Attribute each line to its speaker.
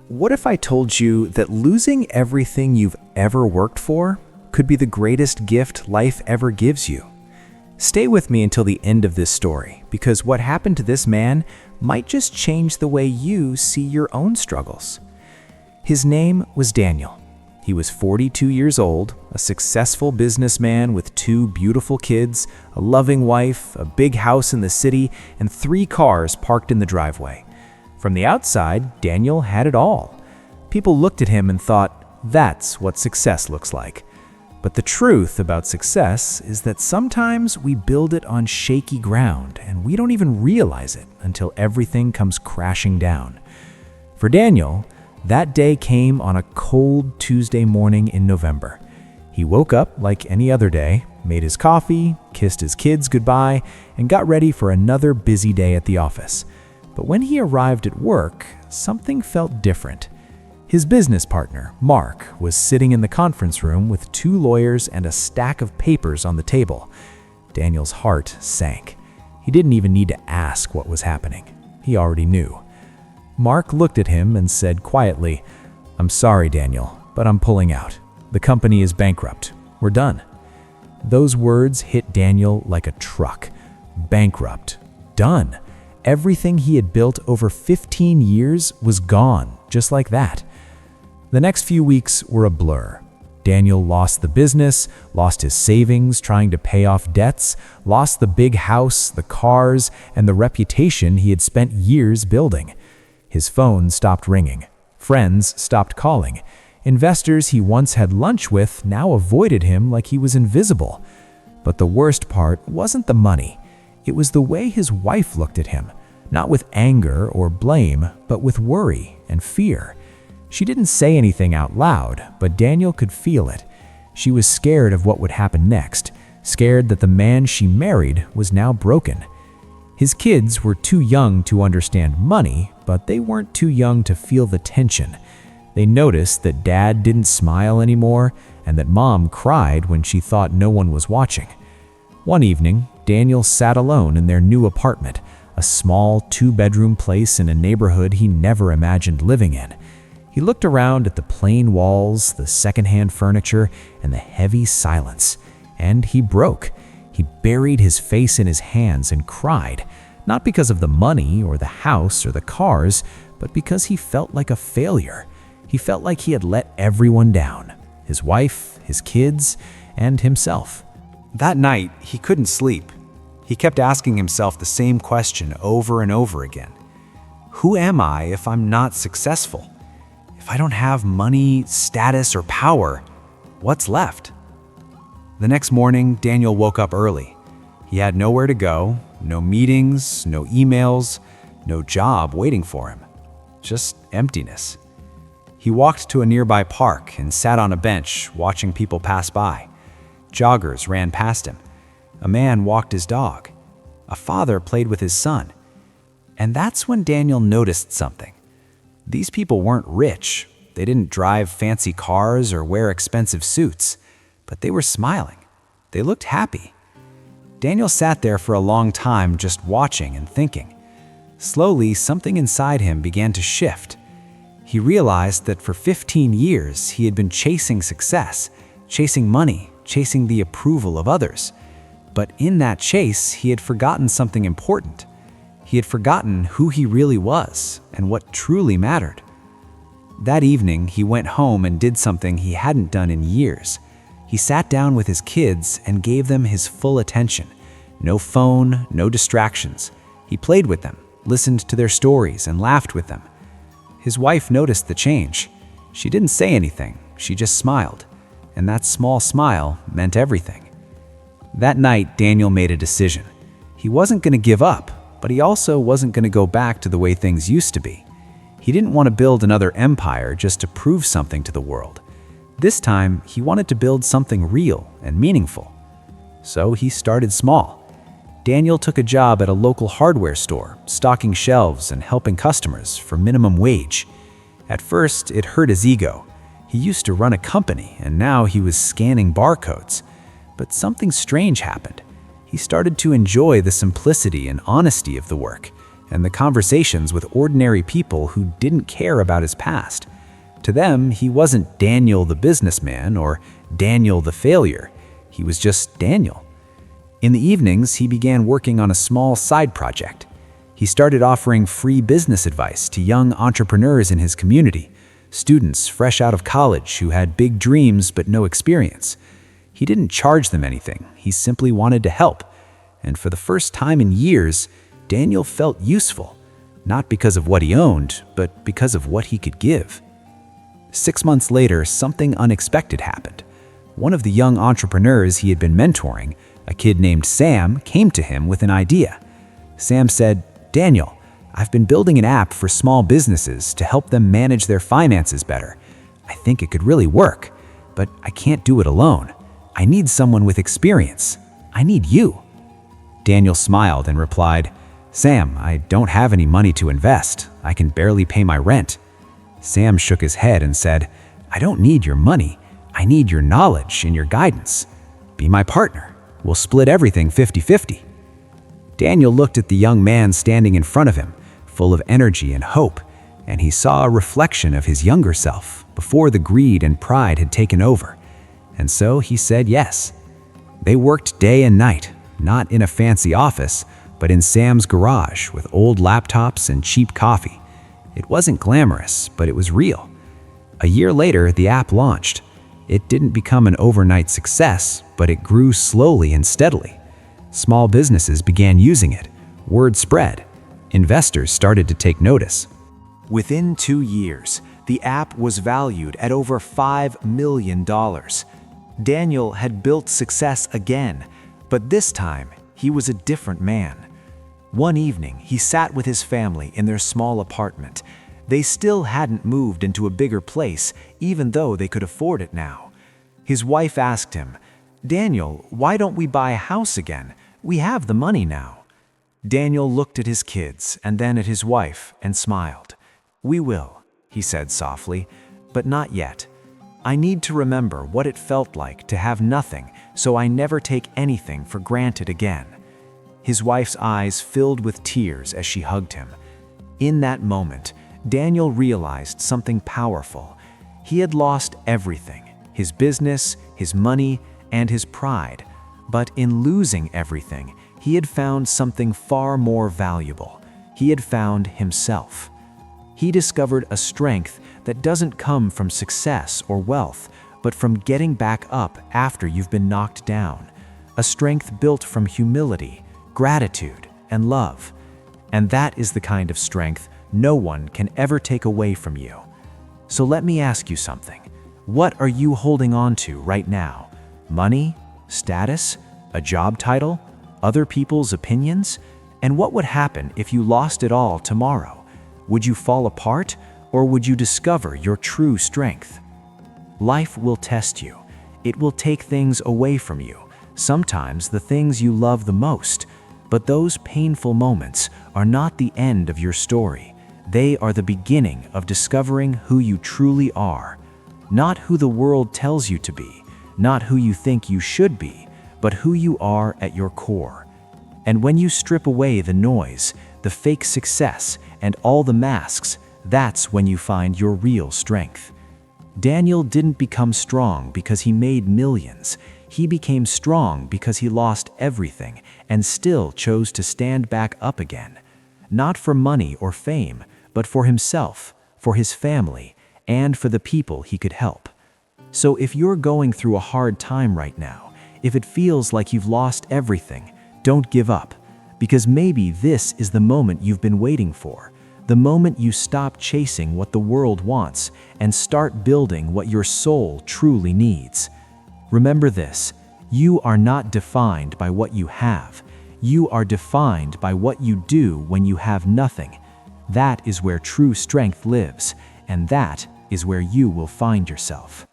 Speaker 1: What if I told you that losing everything you've ever worked for could be the greatest gift life ever gives you? Stay with me until the end of this story, because what happened to this man might just change the way you see your own struggles. His name was Daniel. He was 42 years old, a successful businessman with 2 beautiful kids, a loving wife, a big house in the city, and 3 cars parked in the driveway. From the outside, Daniel had it all. People looked at him and thought, that's what success looks like. But the truth about success is that sometimes we build it on shaky ground and we don't even realize it until everything comes crashing down. For Daniel, that day came on a cold Tuesday morning in November. He woke up like any other day, made his coffee, kissed his kids goodbye, and got ready for another busy day at the office. But when he arrived at work, something felt different. His business partner, Mark, was sitting in the conference room with 2 lawyers and a stack of papers on the table. Daniel's heart sank. He didn't even need to ask what was happening. He already knew. Mark looked at him and said quietly, "I'm sorry, Daniel, but I'm pulling out. The company is bankrupt. We're done." Those words hit Daniel like a truck. Bankrupt. Done. Everything he had built over 15 years was gone, just like that. The next few weeks were a blur. Daniel lost the business, lost his savings trying to pay off debts, lost the big house, the cars, and the reputation he had spent years building. His phone stopped ringing. Friends stopped calling. Investors he once had lunch with now avoided him like he was invisible. But the worst part wasn't the money. It was the way his wife looked at him, not with anger or blame, but with worry and fear. She didn't say anything out loud, but Daniel could feel it. She was scared of what would happen next, scared that the man she married was now broken. His kids were too young to understand money, but they weren't too young to feel the tension. They noticed that Dad didn't smile anymore and that Mom cried when she thought no one was watching. One evening, Daniel sat alone in their new apartment, a small 2-bedroom place in a neighborhood he never imagined living in. He looked around at the plain walls, the secondhand furniture, and the heavy silence, and he broke. He buried his face in his hands and cried, not because of the money or the house or the cars, but because he felt like a failure. He felt like he had let everyone down, his wife, his kids, and himself. That night, he couldn't sleep. He kept asking himself the same question over and over again. Who am I if I'm not successful? If I don't have money, status, or power, what's left? The next morning, Daniel woke up early. He had nowhere to go, no meetings, no emails, no job waiting for him. Just emptiness. He walked to a nearby park and sat on a bench watching people pass by. Joggers ran past him. A man walked his dog. A father played with his son. And that's when Daniel noticed something. These people weren't rich. They didn't drive fancy cars or wear expensive suits, but they were smiling. They looked happy. Daniel sat there for a long time just watching and thinking. Slowly, something inside him began to shift. He realized that for 15 years he had been chasing success, chasing money, chasing the approval of others. But in that chase, he had forgotten something important. He had forgotten who he really was and what truly mattered. That evening, he went home and did something he hadn't done in years. He sat down with his kids and gave them his full attention. No phone, no distractions. He played with them, listened to their stories, and laughed with them. His wife noticed the change. She didn't say anything, she just smiled. And that small smile meant everything. That night, Daniel made a decision. He wasn't going to give up, but he also wasn't going to go back to the way things used to be. He didn't want to build another empire just to prove something to the world. This time, he wanted to build something real and meaningful. So he started small. Daniel took a job at a local hardware store, stocking shelves and helping customers for minimum wage. At first, it hurt his ego. He used to run a company, and now he was scanning barcodes. But something strange happened. He started to enjoy the simplicity and honesty of the work, and the conversations with ordinary people who didn't care about his past. To them, he wasn't Daniel the businessman or Daniel the failure. He was just Daniel. In the evenings, he began working on a small side project. He started offering free business advice to young entrepreneurs in his community, students fresh out of college who had big dreams but no experience. He didn't charge them anything. He simply wanted to help. And for the first time in years, Daniel felt useful, not because of what he owned, but because of what he could give. 6 months later, something unexpected happened. One of the young entrepreneurs he had been mentoring, a kid named Sam, came to him with an idea. Sam said, "Daniel, I've been building an app for small businesses to help them manage their finances better. I think it could really work, but I can't do it alone. I need someone with experience. I need you." Daniel smiled and replied, "Sam, I don't have any money to invest. I can barely pay my rent." Sam shook his head and said, "I don't need your money. I need your knowledge and your guidance. Be my partner. We'll split everything 50-50. Daniel looked at the young man standing in front of him, full of energy and hope, and he saw a reflection of his younger self before the greed and pride had taken over. And so he said yes. They worked day and night, not in a fancy office, but in Sam's garage with old laptops and cheap coffee. It wasn't glamorous, but it was real. A year later, the app launched. It didn't become an overnight success, but it grew slowly and steadily. Small businesses began using it. Word spread. Investors started to take notice. Within 2 years, the app was valued at over $5 million. Daniel had built success again, but this time he was a different man. One evening, he sat with his family in their small apartment. They still hadn't moved into a bigger place, even though they could afford it now. His wife asked him, "Daniel, why don't we buy a house again? We have the money now." Daniel looked at his kids and then at his wife and smiled. "We will," he said softly, "but not yet. I need to remember what it felt like to have nothing, so I never take anything for granted again." His wife's eyes filled with tears as she hugged him. In that moment, Daniel realized something powerful. He had lost everything, his business, his money, and his pride. But in losing everything, he had found something far more valuable. He had found himself. He discovered a strength that doesn't come from success or wealth, but from getting back up after you've been knocked down. A strength built from humility, gratitude, and love. And that is the kind of strength no one can ever take away from you. So let me ask you something. What are you holding on to right now? Money? Status? A job title? Other people's opinions? And what would happen if you lost it all tomorrow? Would you fall apart, or would you discover your true strength? Life will test you. It will take things away from you, sometimes the things you love the most. But those painful moments are not the end of your story. They are the beginning of discovering who you truly are. Not who the world tells you to be, not who you think you should be, but who you are at your core. And when you strip away the noise, the fake success, and all the masks, that's when you find your real strength. Daniel didn't become strong because he made millions. He became strong because he lost everything and still chose to stand back up again. Not for money or fame, but for himself, for his family, and for the people he could help. So if you're going through a hard time right now, if it feels like you've lost everything, don't give up, because maybe this is the moment you've been waiting for, the moment you stop chasing what the world wants and start building what your soul truly needs. Remember this, you are not defined by what you have. You are defined by what you do when you have nothing. That is where true strength lives, and that is where you will find yourself.